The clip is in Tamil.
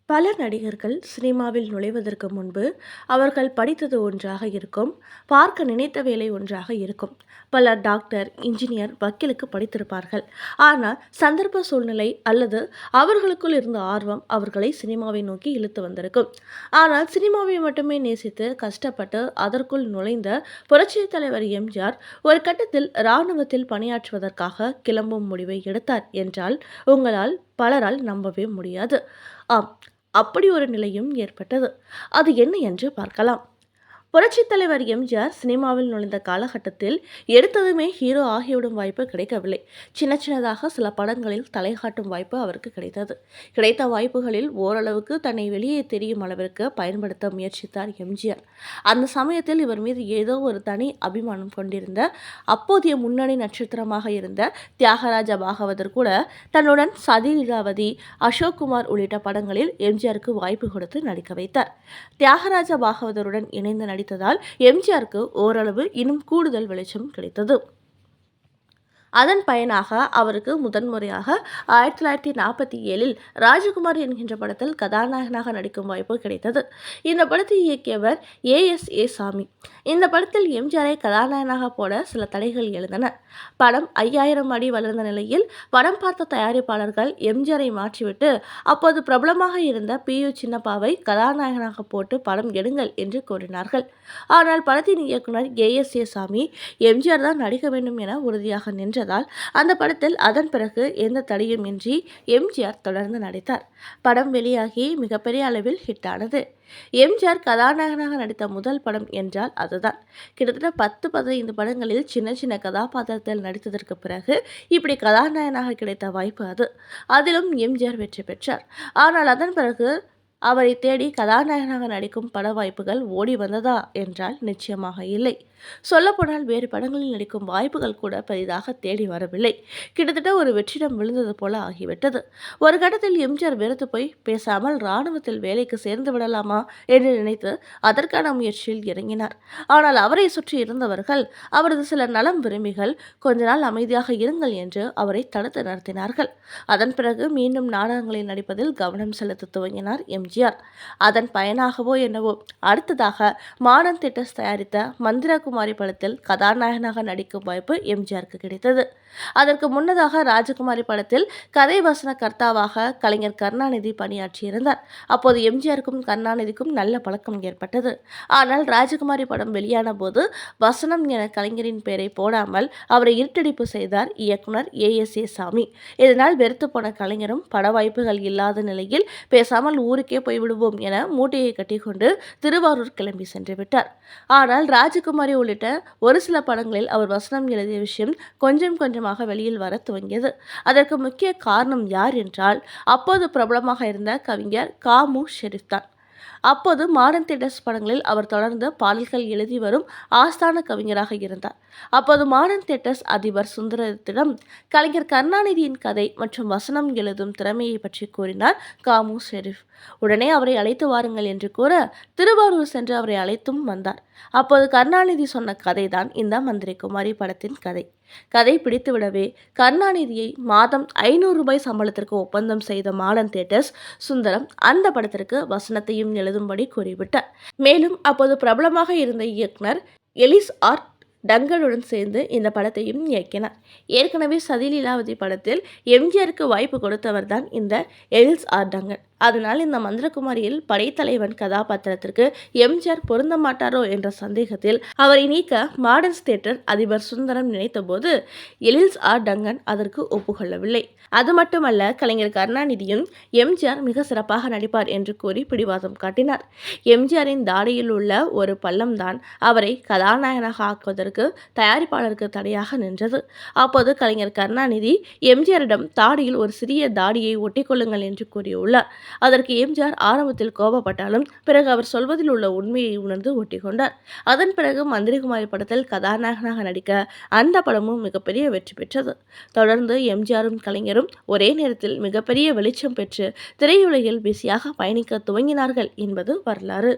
பல நடிகர்கள் சினிமாவில் நுழைவதற்கு முன்பு அவர்கள் படித்தது ஒன்றாக இருக்கும், பார்க்க நினைத்த வேலை ஒன்றாக இருக்கும். பலர் டாக்டர், இன்ஜினியர், வக்கீலுக்கு படித்திருப்பார்கள். ஆனால் சந்தர்ப்ப சூழ்நிலை அல்லது அவர்களுக்குள் இருந்த ஆர்வம் அவர்களை சினிமாவை நோக்கி இழுத்து வந்திருக்கும். ஆனால் சினிமாவை மட்டுமே நேசித்து கஷ்டப்பட்டு அதற்குள் நுழைந்த புரட்சி தலைவர் எம்ஜிஆர் ஒரு கட்டத்தில் இராணுவத்தில் பணியாற்றுவதற்காக கிளம்பும் முடிவை எடுத்தார் என்றால் உங்களால் பலரால் நம்பவே முடியாது. ஆம், அப்படி ஒரு நிலையும் ஏற்பட்டது. அது என்ன என்று பார்க்கலாம். புரட்சித் தலைவர் எம்ஜிஆர் சினிமாவில் நுழைந்த காலகட்டத்தில் எடுத்ததுமே ஹீரோ ஆகிவிடும் வாய்ப்பு கிடைக்கவில்லை. சின்னதாக சில படங்களில் தலைகாட்டும் வாய்ப்பு அவருக்கு கிடைத்தது. கிடைத்த வாய்ப்புகளில் ஓரளவுக்கு தன்னை வெளியே தெரியும் அளவிற்கு பயன்படுத்த முயற்சித்தார் எம்ஜிஆர். அந்த சமயத்தில் இவர் மீது ஏதோ ஒரு தனி அபிமானம் கொண்டிருந்த அப்போதைய முன்னணி நட்சத்திரமாக இருந்த தியாகராஜ பாகவதர் கூட தன்னுடன் சதி லீலாவதி, அசோக் குமார் உள்ளிட்ட படங்களில் எம்ஜிஆருக்கு வாய்ப்பு கொடுத்து நடிக்க வைத்தார். தியாகராஜ பாகவதருடன் இணைந்து நடித்ததால் எம்ஜிஆருக்கு ஓரளவு இன்னும் கூடுதல் வெளிச்சம் கிடைத்தது. அதன் பயனாக அவருக்கு முதன்முறையாக 1947 ராஜகுமார் என்கின்ற படத்தில் கதாநாயகனாக நடிக்கும் வாய்ப்பு கிடைத்தது. இந்த படத்தை இயக்கியவர் ஏ சாமி. இந்த படத்தில் எம்ஜிஆரை கதாநாயகனாக போட சில தடைகள் எழுந்தன. படம் 5000 அடி வளர்ந்த நிலையில் படம் பார்த்த தயாரிப்பாளர்கள் எம்ஜிஆரை மாற்றிவிட்டு அப்போது பிரபலமாக இருந்த பி.யு. சின்னப்பாவை கதாநாயகனாக போட்டு படம் எடுங்கள் என்று கூறினார்கள். ஆனால் படத்தின் இயக்குனர் ஏ சாமி எம்ஜிஆர் தான் நடிக்க வேண்டும் என உறுதியாக நின்றார். அந்த படத்தில் அதன் பிறகு எந்த தடையும் இன்றி எம்ஜிஆர் தொடர்ந்து நடித்தார். படம் வெளியாகி மிகப்பெரிய அளவில் ஹிட் ஆனது. எம்ஜிஆர் கதாநாயகனாக நடித்த முதல் படம் என்றால் அதுதான். கிட்டத்தட்ட 10-15 படங்களில் சின்ன கதாபாத்திரத்தில் நடித்ததற்கு பிறகு இப்படி கதாநாயகனாக கிடைத்த வாய்ப்பு அது. அதிலும் எம்ஜிஆர் வெற்றி பெற்றார். ஆனால் அதன் பிறகு அவரை தேடி கதாநாயகனாக நடிக்கும் பட வாய்ப்புகள் ஓடி வந்ததா என்றால் நிச்சயமாக இல்லை. சொல்லப்போனால் வேறு படங்களில் நடிக்கும் வாய்ப்புகள் கூட பெரிதாக தேடி வரவில்லை. கிட்டத்தட்ட ஒரு வெற்றிடம் விழுந்தது போல ஆகிவிட்டது. ஒரு கட்டத்தில் எம்ஜிஆர் வெறுத்து போய் பேசாமல் இராணுவத்தில் வேலைக்கு சேர்ந்து விடலாமா என்று நினைத்து அதற்கான முயற்சியில் இறங்கினார். ஆனால் அவரை சுற்றி இருந்தவர்கள், அவரது சில நலம் விரும்பிகள் கொஞ்ச நாள் அமைதியாக இருங்கள் என்று அவரை தடுத்து நிறுத்தினார்கள். அதன் பிறகு மீண்டும் நாடகங்களில் நடிப்பதில் கவனம் செலுத்த துவங்கினார் எம்ஜிஆர். அதன் பயனாகவோ என்னவோ அடுத்ததாக மாடர்ன் தியேட்டர்ஸ் தயாரித்த மந்திரகுமாரி படத்தில் கதாநாயகனாக நடிக்கும் வாய்ப்பு எம்ஜிஆருக்கு கிடைத்தது. அதற்கு முன்னதாக ராஜகுமாரி படத்தில் கதை வசன கர்த்தாவாக கலைஞர் கருணாநிதி பணியாற்றியிருந்தார். அப்போது எம்ஜிஆருக்கும் கருணாநிதிக்கும் நல்ல பழக்கம் ஏற்பட்டது. ஆனால் ராஜகுமாரி படம் வெளியான போது வசனம் என கலைஞரின் பெயரை போடாமல் அவரை இருட்டடிப்பு செய்தார் இயக்குனர் ஏ சாமி. இதனால் வெறுத்து போன கலைஞரும் பட வாய்ப்புகள் இல்லாத நிலையில் பேசாமல் ஊருக்கே போய்விடுவோம் என மூட்டையை கட்டிக்கொண்டு திருவாரூர் கிளம்பி சென்று விட்டார். ஆனால் ராஜகுமாரி உள்ளிட்ட ஒரு சில படங்களில் அவர் வசனம் எழுதிய விஷயம் கொஞ்சம் கொஞ்சமாக வெளியில் வர துவங்கியது. அதற்கு முக்கிய காரணம் யார் என்றால் அப்போது பிரபலமாக இருந்த கவிஞர் கா.மு. ஷெரீப் தான். அப்போது மாடர்ன் தியேட்டர்ஸ் படங்களில் அவர் தொடர்ந்து பாடல்கள் எழுதி வரும் ஆஸ்தான கவிஞராக இருந்தார். அப்போது மாடர்ன் தியேட்டர்ஸ் அதிபர் சுந்தரத்திடம் கலைஞர் கருணாநிதியின் கதை மற்றும் வசனம் எழுதும் திறமையை பற்றி கூறினார் கா.மு. ஷெரீப். உடனே அவரை அழைத்து வாருங்கள் என்று கூற திருவாரூர் சென்று அவரை அழைத்தும் வந்தார். அப்போது கருணாநிதி சொன்ன கதைதான் இந்த மந்திரகுமாரி படத்தின் கதை. கதை பிடித்துவிடவே கருணாநிதியை மாதம் 500 ரூபாய் சம்பளத்திற்கு ஒப்பந்தம் செய்த மாடர்ன் தியேட்டர்ஸ் சுந்தரம் அந்த படத்திற்கு வசனத்தையும் எழுதும்படி கூறிவிட்டார். மேலும் அப்போது பிரபலமாக இருந்த இயக்குனர் எலிஸ் ஆர் டங்கனுடன் சேர்ந்து இந்த படத்தையும் இயக்கினார். ஏற்கனவே சதி லீலாவதி படத்தில் எம்ஜிஆருக்கு வாய்ப்பு கொடுத்தவர் தான் இந்த எலிஸ் ஆர் டங்கன். அதனால் இந்த மந்திரகுமாரியில் படைத்தலைவன் கதாபாத்திரத்திற்கு எம்ஜிஆர் பொருந்த மாட்டாரோ என்ற சந்தேகத்தில் அவரை நீக்க மாடர்ன் தியேட்டர் அதிபர் சுந்தரம் நினைத்தபோது எலிஸ் ஆர் டங்கன் அதற்கு ஒப்புக்கொள்ளவில்லை. அது மட்டுமல்ல, கலைஞர் கருணாநிதியும் எம்ஜிஆர் மிக சிறப்பாக நடிப்பார் என்று கூறி பிடிவாதம் காட்டினார். எம்ஜிஆரின் தாடியில் உள்ள ஒரு பள்ளம் தான் அவரை கதாநாயகனாக ஆக்குவதற்கு தயாரிப்பாளருக்கு தடையாக நின்றது. அப்போது கலைஞர் கருணாநிதி எம்ஜிஆரிடம் தாடியில் ஒரு சிறிய தாடியை ஒட்டிக்கொள்ளுங்கள் என்று கூறியுள்ளார். அதற்கு எம்ஜிஆர் ஆரம்பத்தில் கோபப்பட்டாலும் பிறகு அவர் சொல்வதில் உள்ள உண்மையை உணர்ந்து ஒட்டிக்கொண்டார். அதன் பிறகு மந்திரகுமாரி படத்தில் கதாநாயகனாக நடிக்க அந்த படமும் மிகப்பெரிய வெற்றி பெற்றது. தொடர்ந்து எம்ஜிஆரும் கலைஞரும் ஒரே நேரத்தில் மிகப்பெரிய வெளிச்சம் பெற்று திரையுலகில் பிஸியாக பயணிக்க துவங்கினார்கள் என்பது வரலாறு.